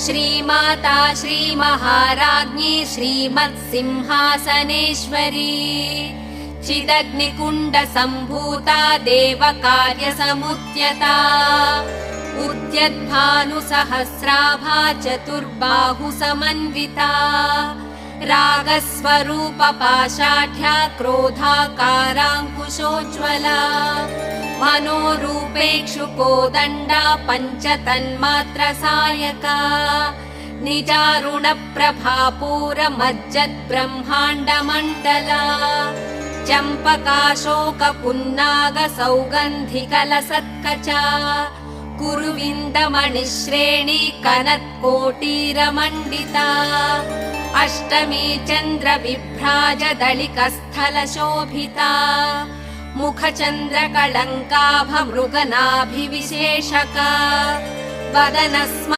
श्रीमाता श्रीमहाराज्ञी श्रीमत्सिंहासनेश्वरी चिदग्निकुण्डसम्भूता देवकार्यसमुद्यता उद्यद्भानुसहस्राभा चतुर्बाहुसमन्विता रागस्वरूपपाषाढ्या क्रोधाकाराङ्कुशोज्ज्वला मनोरूपेक्षुकोदण्डा पञ्चतन्मात्रसायका निजारुणप्रभापूरमज्जद्ब्रह्माण्डमण्डला चम्पकाशोकपुन्नागसौगन्धिकलसत्कचा कुरुविन्दमणिश्रेणी कनत्कोटीरमण्डिता अष्टमी चन्द्रविभ्राजदलिकस्थलशोभिता मुखचन्द्रकलङ्काभमृगनाभिविशेषका वदनस्म